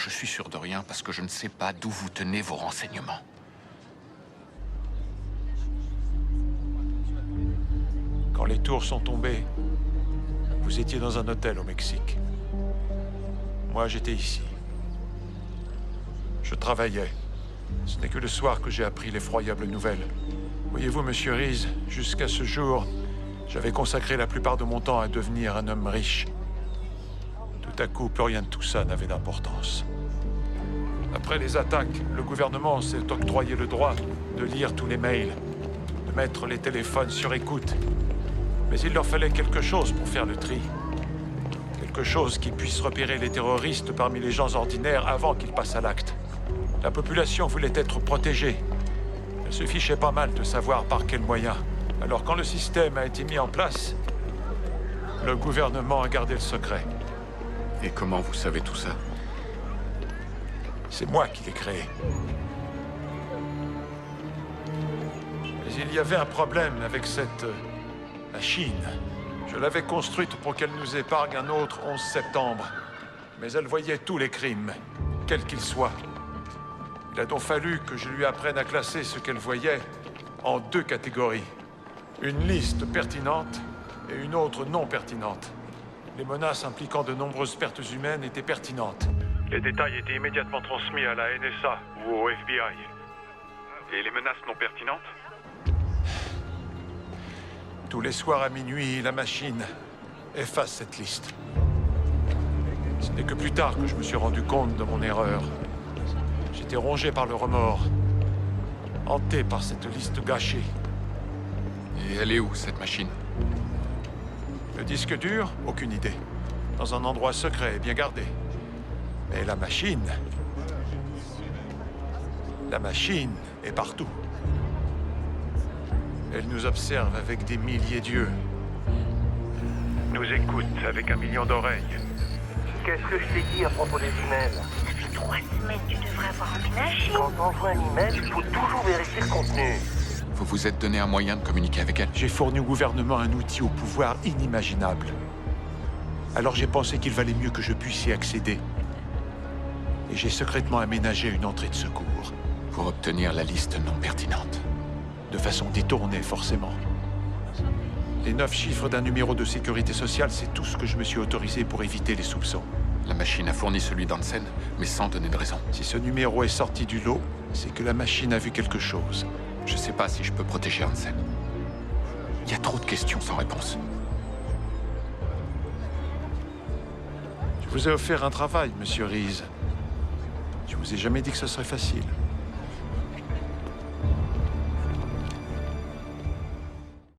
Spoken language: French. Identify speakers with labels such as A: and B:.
A: je suis sûr de rien parce que je ne sais pas d'où vous tenez vos renseignements.
B: Quand les tours sont tombées, vous étiez dans un hôtel au Mexique. Moi, j'étais ici. Je travaillais. Ce n'est que le soir que j'ai appris l'effroyable nouvelle. Voyez-vous, Monsieur Reese, jusqu'à ce jour, j'avais consacré la plupart de mon temps à devenir un homme riche. Tout à coup, plus rien de tout ça n'avait d'importance. Après les attaques, le gouvernement s'est octroyé le droit de lire tous les mails, de mettre les téléphones sur écoute. Mais il leur fallait quelque chose pour faire le tri. Quelque chose qui puisse repérer les terroristes parmi les gens ordinaires avant qu'ils passent à l'acte. La population voulait être protégée. Elle se fichait pas mal de savoir par quels moyens. Alors quand le système a été mis en place, le gouvernement a gardé le secret.
A: Et comment vous savez tout ça?
B: C'est moi qui l'ai créé. Mais il y avait un problème avec cette machine. Je l'avais construite pour qu'elle nous épargne un autre 11 septembre. Mais elle voyait tous les crimes, quels qu'ils soient. Il a donc fallu que je lui apprenne à classer ce qu'elle voyait en 2 catégories. Une liste pertinente et une autre non pertinente. Les menaces impliquant de nombreuses pertes humaines étaient pertinentes. Les détails étaient immédiatement transmis à la NSA ou au FBI.
C: Et les menaces non pertinentes?
B: Tous les soirs à minuit, la machine efface cette liste. Ce n'est que plus tard que je me suis rendu compte de mon erreur. J'étais rongé par le remords, hanté par cette liste gâchée.
A: Et elle est où, cette machine?
B: Le disque dur, aucune idée. Dans un endroit secret et bien gardé. Mais la machine est partout. Elle nous observe avec des milliers d'yeux. Nous écoute avec 1 million d'oreilles.
D: Qu'est-ce que je t'ai dit à propos des emails?
E: Ça fait 3 semaines, tu devrais avoir emménagé.
D: Quand on envoie un email, il faut toujours vérifier le contenu.
A: Vous vous êtes donné un moyen de communiquer avec elle?
B: J'ai fourni au gouvernement un outil au pouvoir inimaginable. Alors j'ai pensé qu'il valait mieux que je puisse y accéder. Et j'ai secrètement aménagé une entrée de secours.
A: Pour obtenir la liste non pertinente.
B: De façon détournée, forcément. Les 9 chiffres d'un numéro de sécurité sociale, c'est tout ce que je me suis autorisé pour éviter les soupçons.
A: La machine a fourni celui d'Hansen, mais sans donner de raison.
B: Si ce numéro est sorti du lot, c'est que la machine a vu quelque chose.
A: Je sais pas si je peux protéger Hansen. Il y a trop de questions sans réponse.
B: Je vous ai offert un travail, Monsieur Reese. Je vous ai jamais dit que ce serait facile.